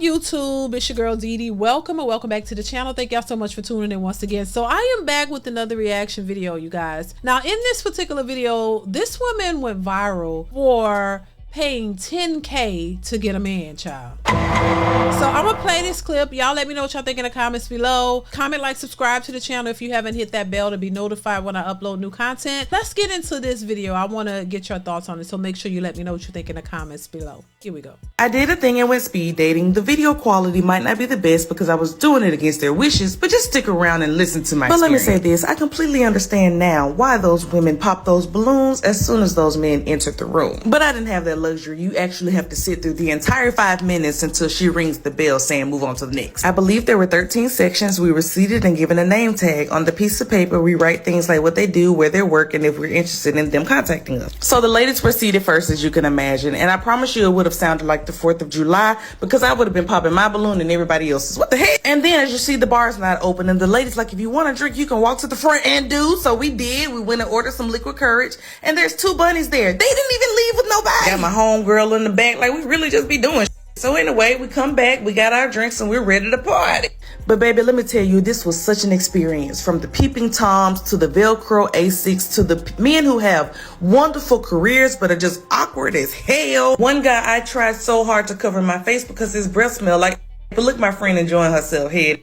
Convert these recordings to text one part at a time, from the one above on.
YouTube? It's your girl DeeDee. Welcome and welcome back to the channel. Thank y'all so much for tuning in once again. So I am back with another reaction video, you guys. Now in this particular video, this woman went viral for paying $10K to get a man, child. So I'm gonna play this clip. Y'all let me know what y'all think in the comments below. Comment, like, subscribe to the channel if you haven't hit that bell to be notified when I upload new content. Let's get into this video. I want to get your thoughts on it, so make sure you let me know what you think in the comments below. Here we go. I did a thing and went speed dating. The video quality might not be the best because I was doing it against their wishes, but just stick around and listen to my experience. Let me say this, I completely understand now why those women pop those balloons as soon as those men entered the room. But I didn't have that luxury. You actually have to sit through the entire 5 minutes until she rings the bell saying move on to the next. I believe there were 13 sections. We were seated and given a name tag. On the piece of paper, we write things like what they do, where they work, and if we're interested in them contacting us. So the ladies were seated first, as you can imagine, and I promise you it would have sounded like the 4th of July because I would have been popping my balloon and everybody else's. What the heck? And then as you see, the bar's not open, and the ladies like, if you want a drink, you can walk to the front and do. So we did. We went and ordered some liquid courage, and there's 2 bunnies there. They didn't even leave with nobody. Got my homegirl in the back, like we really just be doing. So anyway, we come back, we got our drinks, and we're ready to party. But baby, let me tell you, this was such an experience. From the peeping toms to the Velcro Asics to the men who have wonderful careers but are just awkward as hell. One guy, I tried so hard to cover my face because his breath smelled like, but look, my friend enjoying herself head.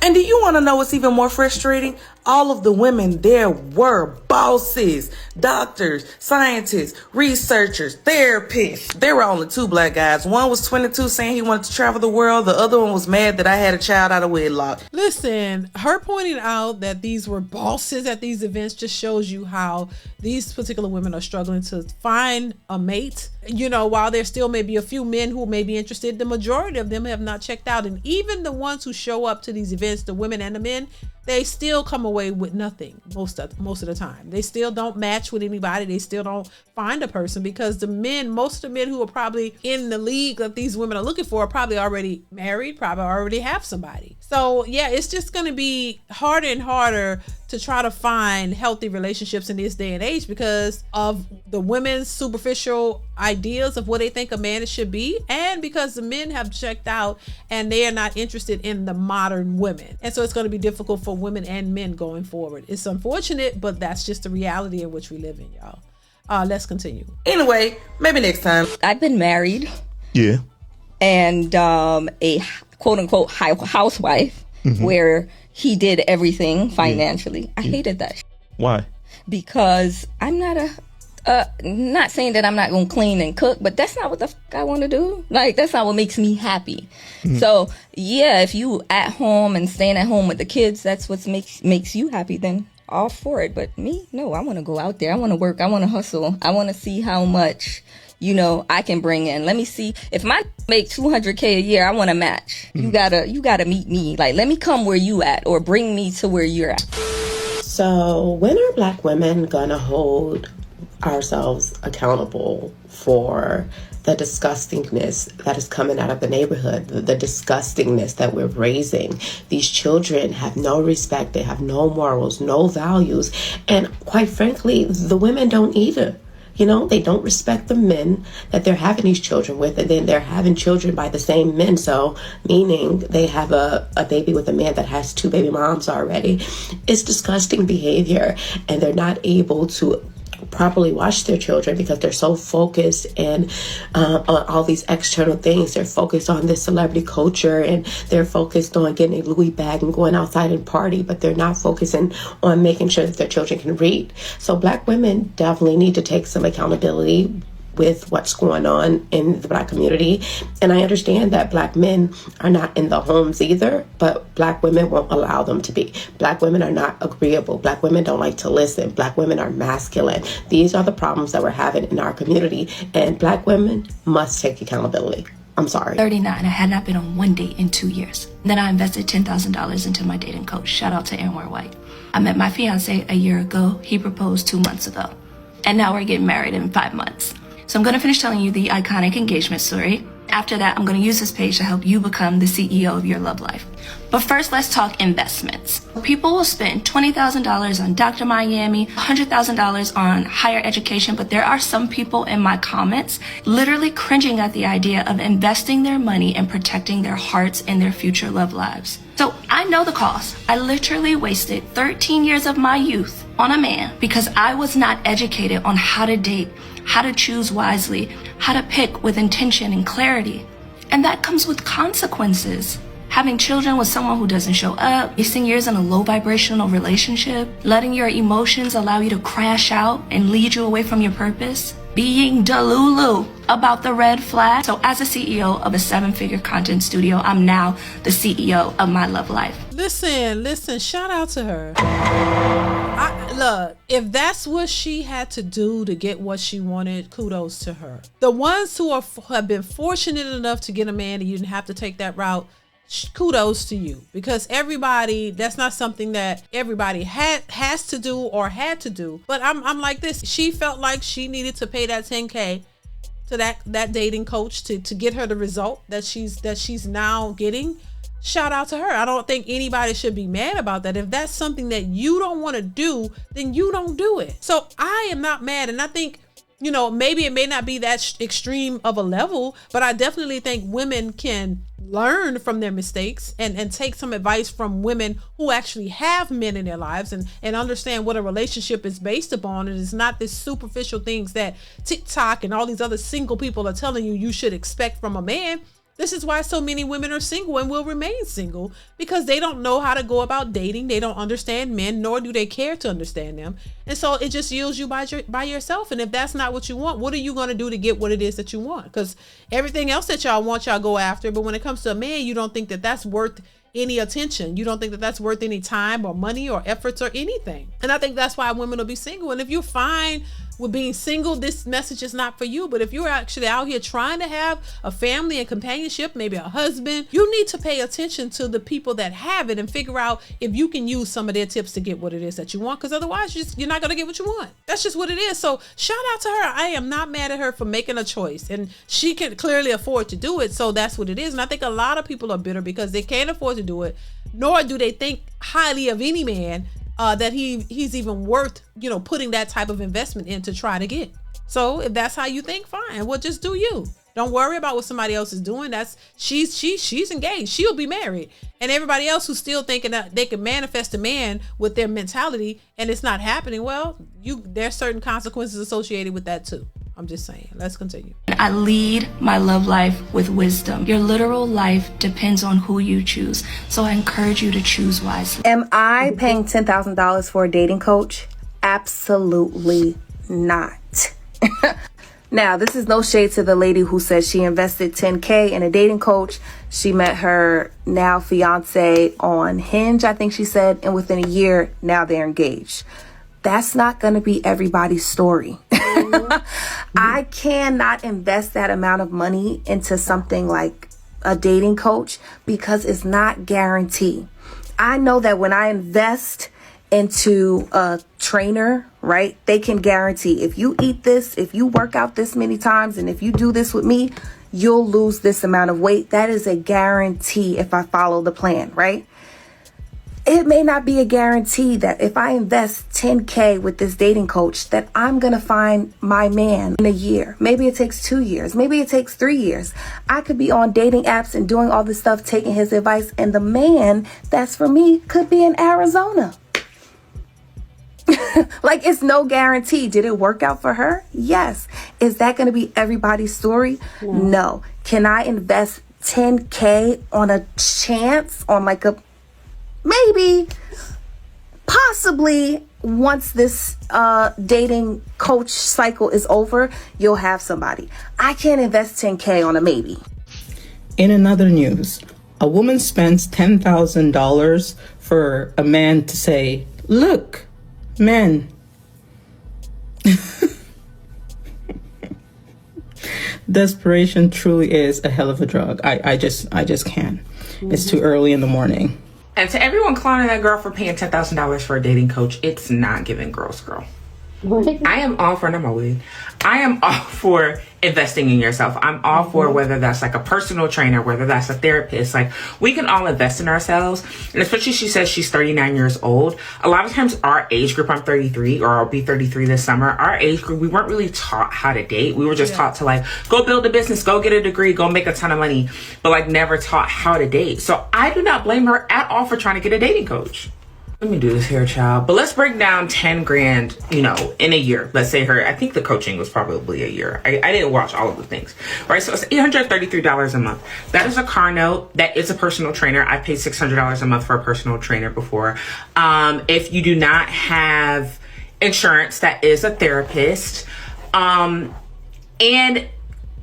And do you want to know what's even more frustrating? All of the women there were bosses, doctors, scientists, researchers, therapists. There were only 2 black guys. One was 22 saying he wanted to travel the world. The other one was mad that I had a child out of wedlock. Listen, her pointing out that these were bosses at these events just shows you how these particular women are struggling to find a mate. You know, while there still may be a few men who may be interested, the majority of them have not checked out. And even the ones who show up to these events, the women and the men, they still come away with nothing most of the time. They still don't match with anybody. They still don't find a person because the men, most of the men who are probably in the league that these women are looking for are probably already married, probably already have somebody. So yeah, it's just going to be harder and harder to try to find healthy relationships in this day and age because of the women's superficial ideas of what they think a man should be, and because the men have checked out and they are not interested in the modern women. And so it's going to be difficult for women and men going forward. It's unfortunate, but that's just the reality in which we live in, y'all. Let's continue. Anyway, maybe next time. I've been married. Yeah. And a quote-unquote housewife, where he did everything financially. I hated that. Why? Because I'm not not saying that I'm not gonna clean and cook, but that's not what the fuck I want to do. Like, that's not what makes me happy. So yeah, if you at home and staying at home with the kids, that's what makes you happy, then all for it. But me, no, I want to go out there. I want to work. I want to hustle. I want to see how much, you know, I can bring in. Let me see if my make $200K a year. I want to match. You gotta meet me. Like, let me come where you at, or bring me to where you're at. So when are black women gonna hold ourselves accountable for the disgustingness that is coming out of the neighborhood, the disgustingness that we're raising? These children have no respect, they have no morals, no values, and quite frankly, the women don't either. You know, they don't respect the men that they're having these children with, and then they're having children by the same men. So meaning they have a baby with a man that has 2 baby moms already. It's disgusting behavior, and they're not able to properly watch their children because they're so focused and on all these external things. They're focused on this celebrity culture, and they're focused on getting a Louis bag and going outside and party, but they're not focusing on making sure that their children can read. So black women definitely need to take some accountability with what's going on in the black community. And I understand that black men are not in the homes either, but black women won't allow them to be. Black women are not agreeable. Black women don't like to listen. Black women are masculine. These are the problems that we're having in our community, and black women must take accountability. I'm sorry. 39, I had not been on one date in 2 years. Then I invested $10,000 into my dating coach. Shout out to Anwar White. I met my fiance a year ago. He proposed 2 months ago. And now we're getting married in 5 months. So I'm going to finish telling you the iconic engagement story. After that, I'm going to use this page to help you become the CEO of your love life. But first, let's talk investments. People will spend $20,000 on Dr. Miami, $100,000 on higher education, but there are some people in my comments literally cringing at the idea of investing their money and protecting their hearts and their future love lives. So I know the cost. I literally wasted 13 years of my youth on a man because I was not educated on how to date, how to choose wisely, how to pick with intention and clarity. And that comes with consequences. Having children with someone who doesn't show up, wasting years in a low vibrational relationship, letting your emotions allow you to crash out and lead you away from your purpose, being delulu about the red flag. So as a CEO of a 7-figure content studio, I'm now the CEO of my love life. Listen, shout out to her. Look, if that's what she had to do to get what she wanted, kudos to her. The ones who have been fortunate enough to get a man and you didn't have to take that route, kudos to you, because that's not something that everybody has to do or had to do. But I'm like this. She felt like she needed to pay that $10K to that dating coach to get her the result that she's now getting. Shout out to her. I don't think anybody should be mad about that. If that's something that you don't want to do, then you don't do it. So I am not mad. And I think, maybe it may not be that extreme of a level, but I definitely think women can learn from their mistakes and take some advice from women who actually have men in their lives and understand what a relationship is based upon. And it's not this superficial things that TikTok and all these other single people are telling you should expect from a man. This is why so many women are single and will remain single, because they don't know how to go about dating. They don't understand men, nor do they care to understand them. And so it just yields you by yourself. And if that's not what you want, what are you going to do to get what it is that you want? Because everything else that y'all want, y'all go after. But when it comes to a man, you don't think that that's worth any attention. You don't think that that's worth any time or money or efforts or anything. And I think that's why women will be single. And if you're fine with being single, this message is not for you. But if you're actually out here trying to have a family and companionship, maybe a husband, you need to pay attention to the people that have it and figure out if you can use some of their tips to get what it is that you want. Because otherwise, you're not going to get what you want. That's just what it is. So shout out to her. I am not mad at her for making a choice. And she can clearly afford to do it. So that's what it is. And I think a lot of people are bitter because they can't afford to do it, nor do they think highly of any man that he's even worth, putting that type of investment in to try to get. So if that's how you think, fine. Well, just do you. Don't worry about what somebody else is doing. She's engaged. She'll be married. And everybody else who's still thinking that they can manifest a man with their mentality and it's not happening, well, there's certain consequences associated with that too. I'm just saying. Let's continue. I lead my love life with wisdom. Your literal life depends on who you choose. So I encourage you to choose wisely. Am I paying $10,000 for a dating coach? Absolutely not. Now, this is no shade to the lady who said she invested $10K in a dating coach. She met her now fiance on Hinge, I think she said, and within a year, now they're engaged. That's not going to be everybody's story. I cannot invest that amount of money into something like a dating coach because it's not guaranteed. I know that when I invest into a trainer, right, they can guarantee if you eat this, if you work out this many times, and if you do this with me, you'll lose this amount of weight. That is a guarantee if I follow the plan, right? It may not be a guarantee that if I invest $10K with this dating coach that I'm going to find my man in a year. Maybe it takes 2 years. Maybe it takes 3 years. I could be on dating apps and doing all this stuff, taking his advice, and the man that's for me could be in Arizona. Like, it's no guarantee. Did it work out for her? Yes. Is that going to be everybody's story? No. Can I invest $10K on a chance, on like a maybe, possibly, once this dating coach cycle is over, you'll have somebody. I can't invest $10K on a maybe. In another news, a woman spends $10,000 for a man to say, "Look, men." Desperation truly is a hell of a drug. I just can't. It's too early in the morning. And to everyone clowning that girl for paying $10,000 for a dating coach, it's not giving girls girl. I am all for, not my wig. I am all for investing in yourself. I'm all for whether that's like a personal trainer, whether that's a therapist. Like, we can all invest in ourselves. And especially, she says she's 39 years old. A lot of times our age group, I'm 33, or I'll be 33 this summer. Our age group, we weren't really taught how to date. We were just taught to like, go build a business, go get a degree, go make a ton of money, but like never taught how to date. So I do not blame her at all for trying to get a dating coach. Let me do this here, child. But let's break down 10 grand, you know, in a year. Let's say I think the coaching was probably a year. I didn't watch all of the things, right? So it's $833 a month. That is a car note. That is a personal trainer. I paid $600 a month for a personal trainer before. If you do not have insurance, that is a therapist. And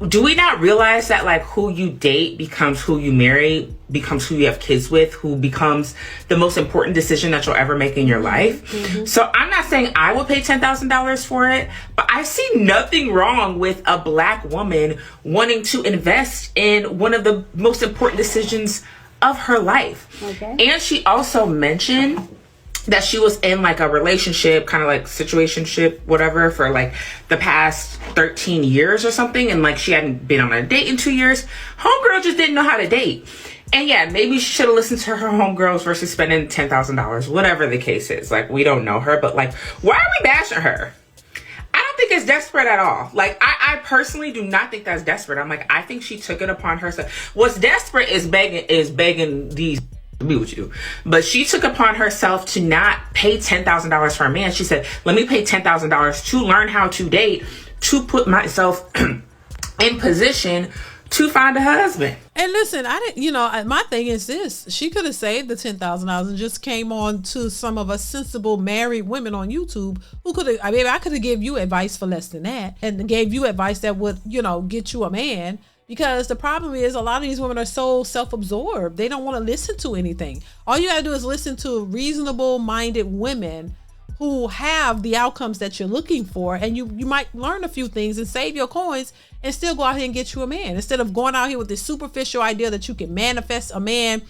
do we not realize that like who you date becomes who you marry, becomes who you have kids with, who becomes the most important decision that you'll ever make in your life? So I'm not saying I will pay $10,000 for it, but I see nothing wrong with a Black woman wanting to invest in one of the most important decisions of her life. And she also mentioned that she was in like a relationship, kind of like situationship, whatever, for like the past 13 years or something. And like she hadn't been on a date in 2 years. Homegirl just didn't know how to date. And yeah, maybe she should have listened to her homegirls versus spending $10,000, whatever the case is. Like, we don't know her, but like, why are we bashing her? I don't think it's desperate at all. Like, I personally do not think that's desperate. I'm like, I think she took it upon herself. What's desperate is begging these be with you. But she took upon herself to not pay $10,000 for a man. She said, let me pay $10,000 to learn how to date, to put myself in position to find a husband. And listen, I didn't, you know, my thing is this: she could have saved the $10,000 and just came on to some of us sensible married women on YouTube who could have, I mean, I could have gave you advice for less than that and gave you advice that would, you know, get you a man. Because the problem is a lot of these women are so self-absorbed. They don't want to listen to anything. All you got to do is listen to reasonable-minded women who have the outcomes that you're looking for. And you might learn a few things and save your coins and still go out here and get you a man. Instead of going out here with this superficial idea that you can manifest a man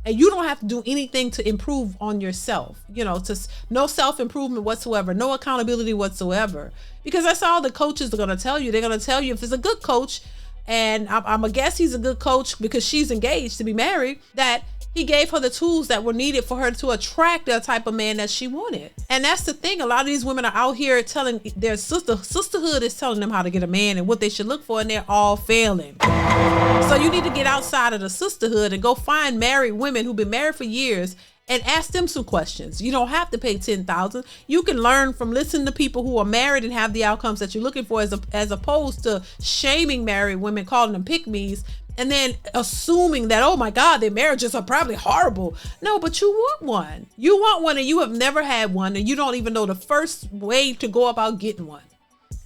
and you don't have to do anything to improve on yourself. You know, no self-improvement whatsoever, no accountability whatsoever. Because that's all the coaches are going to tell you. They're going to tell you if it's a good coach, and I'm going to guess he's a good coach because she's engaged to be married, that he gave her the tools that were needed for her to attract the type of man that she wanted. And that's the thing. A lot of these women are out here telling their sisterhood is telling them how to get a man and what they should look for, and they're all failing. So you need to get outside of the sisterhood and go find married women who've been married for years and ask them some questions. You don't have to pay $10,000. You can learn from listening to people who are married and have the outcomes that you're looking for, as opposed to shaming married women, calling them pick-me's, and then assuming that, oh my God, their marriages are probably horrible. No, but you want one. You want one, and you have never had one, and you don't even know the first way to go about getting one.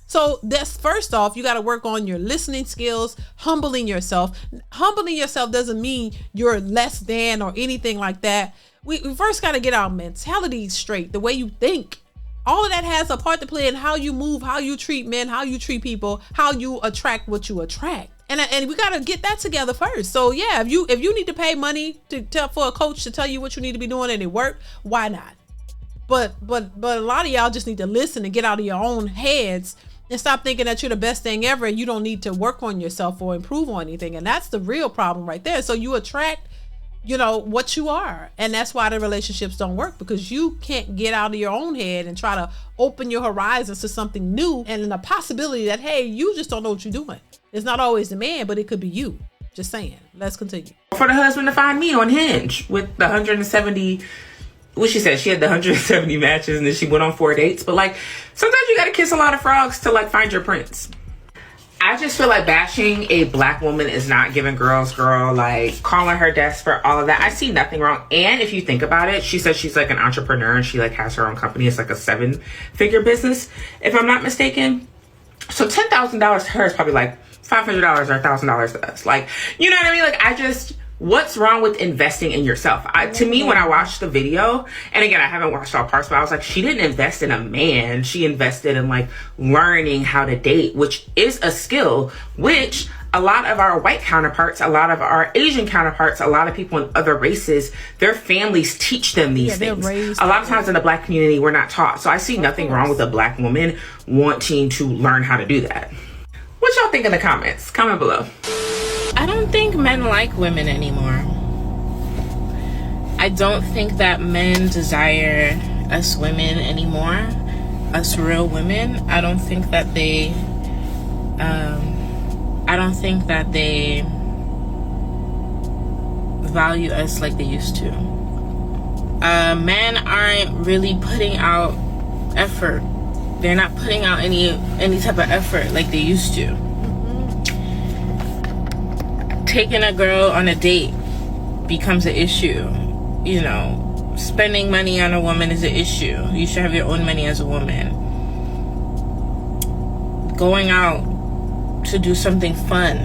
So that's first off, you got to work on your listening skills, humbling yourself. Humbling yourself doesn't mean you're less than or anything like that. We first got to get our mentality straight, the way you think. All of that has a part to play in how you move, how you treat men, how you treat people, how you attract what you attract. And we got to get that together first. So yeah, if you need to pay money for a coach to tell you what you need to be doing and it worked, why not? But a lot of y'all just need to listen and get out of your own heads and stop thinking that you're the best thing ever and you don't need to work on yourself or improve on anything. And that's the real problem right there. So you attract, you know, what you are. And that's why the relationships don't work, because you can't get out of your own head and try to open your horizons to something new and the possibility that, hey, you just don't know what you're doing. It's not always the man, but it could be you. Just saying. Let's continue. For the husband to find me on Hinge with the 170, what she said, she had the 170 matches and then she went on 4 dates. But like, sometimes you gotta kiss a lot of frogs to like find your prince. I just feel like bashing a Black woman is not giving girls like calling her desperate, all of that. I see nothing wrong. And if you think about it, she says she's like an entrepreneur and she like has her own company. It's like a 7-figure business, if I'm not mistaken. So $10,000 to her is probably like $500 or $1,000 to us. Like, you know what I mean? Like, what's wrong with investing in yourself? To me, when I watched the video, and again, I haven't watched all parts, but I was like, she didn't invest in a man. She invested in like learning how to date, which is a skill, which a lot of our white counterparts, a lot of our Asian counterparts, a lot of people in other races, their families teach them these things. A lot of times in the Black community, we're not taught. So I see nothing wrong with a Black woman wanting to learn how to do that. What y'all think in the comments? Comment below. I don't think men like women anymore. I don't think that men desire us women anymore. Us real women. I don't think that they value us like they used to. Men aren't really putting out effort. They're not putting out any type of effort like they used to. Taking a girl on a date becomes an issue. You know, spending money on a woman is an issue. You should have your own money as a woman. Going out to do something fun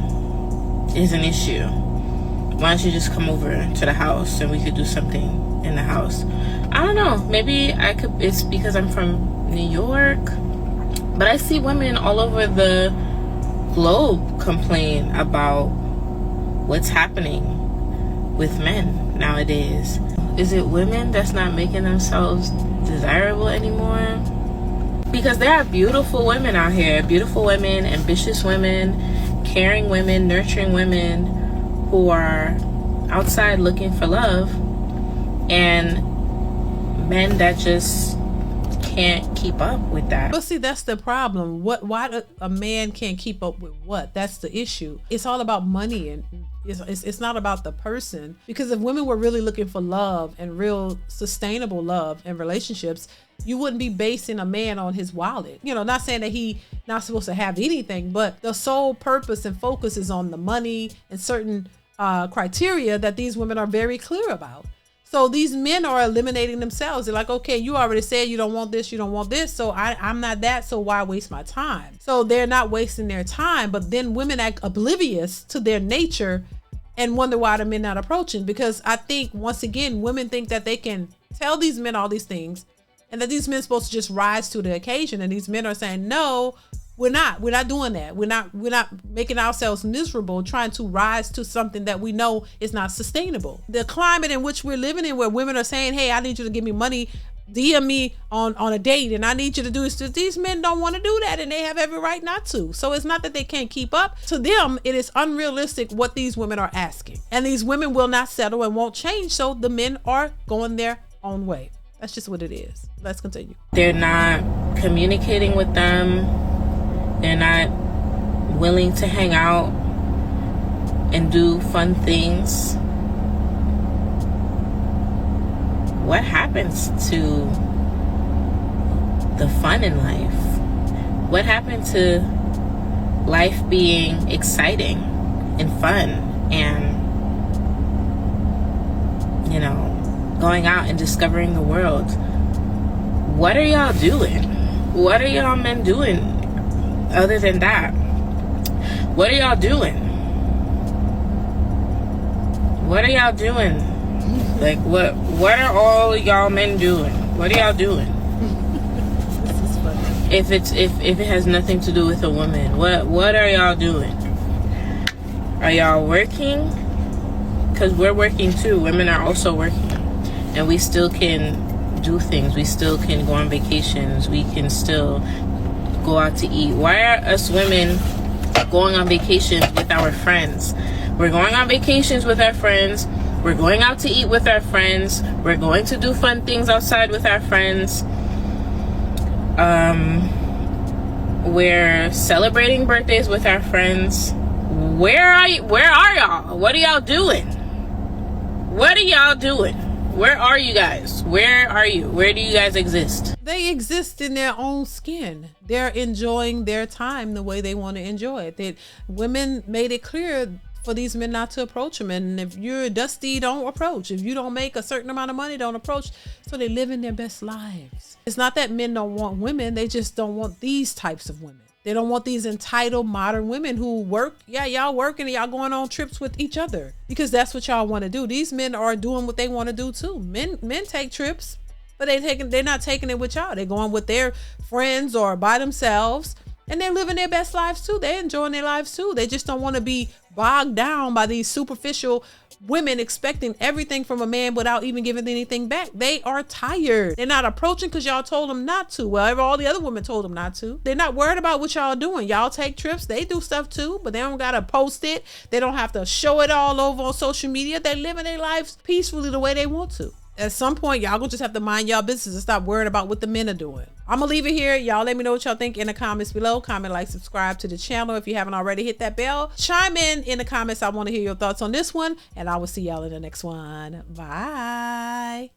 is an issue. Why don't you just come over to the house and we could do something in the house? I don't know. Maybe it's because I'm from New York, but I see women all over the globe complain about what's happening with men nowadays. Is it women that's not making themselves desirable anymore? Because there are beautiful women out here, beautiful women, ambitious women, caring women, nurturing women who are outside looking for love, and men that just can't keep up with that. But see, that's the problem. Why a man can't keep up with what? That's the issue. It's all about money, and it's not about the person. Because if women were really looking for love and real sustainable love and relationships, you wouldn't be basing a man on his wallet. You know, not saying that he not supposed to have anything, but the sole purpose and focus is on the money and certain criteria that these women are very clear about. So these men are eliminating themselves. They're like, okay, you already said you don't want this, you don't want this, so I'm not that, so why waste my time? So they're not wasting their time, but then women act oblivious to their nature and wonder why the men not approaching. Because I think, once again, women think that they can tell these men all these things and that these men are supposed to just rise to the occasion, and these men are saying, no, we're not doing that. We're not making ourselves miserable trying to rise to something that we know is not sustainable. The climate in which we're living in, where women are saying, hey, I need you to give me money, DM me on a date, and I need you to do this. These men don't want to do that, and they have every right not to. So it's not that they can't keep up. To them, it is unrealistic what these women are asking. And these women will not settle and won't change, so the men are going their own way. That's just what it is. Let's continue. They're not communicating with them. They're not willing to hang out and do fun things. What happens to the fun in life? What happened to life being exciting and fun and, you know, going out and discovering the world? What are y'all doing? What are y'all men doing other than that? What are y'all doing? What are y'all doing? Like, what are all y'all men doing? What are y'all doing? This is funny. If it has nothing to do with a woman, what are y'all doing? Are y'all working? Because we're working too. Women are also working, and we still can do things. We still can go on vacations. We can still go out to eat. Why are us women going on vacations with our friends? We're going on vacations with our friends. We're going out to eat with our friends. We're going to do fun things outside with our friends. We're celebrating birthdays with our friends. Where are y'all? What are y'all doing? What are y'all doing? Where are you guys? Where are you? Where do you guys exist? They exist in their own skin. They're enjoying their time the way they want to enjoy it. Women made it clear for these men not to approach them. And if you're dusty, don't approach. If you don't make a certain amount of money, don't approach. So they live in their best lives. It's not that men don't want women. They just don't want these types of women. They don't want these entitled modern women who work. Yeah, y'all working and y'all going on trips with each other because that's what y'all want to do. These men are doing what they want to do too. Men take trips, but they're not taking it with y'all. They're going with their friends or by themselves. And they're living their best lives too. They're enjoying their lives too. They just don't want to be bogged down by these superficial women expecting everything from a man without even giving anything back. They are tired. They're not approaching because y'all told them not to. Well, all the other women told them not to. They're not worried about what y'all doing. Y'all take trips. They do stuff too, but they don't got to post it. They don't have to show it all over on social media. They're living their lives peacefully the way they want to. At some point, y'all gonna just have to mind y'all business and stop worrying about what the men are doing. I'm gonna leave it here. Y'all let me know what y'all think in the comments below. Comment, like, subscribe to the channel. If you haven't already, hit that bell. Chime in the comments. I want to hear your thoughts on this one. And I will see y'all in the next one. Bye.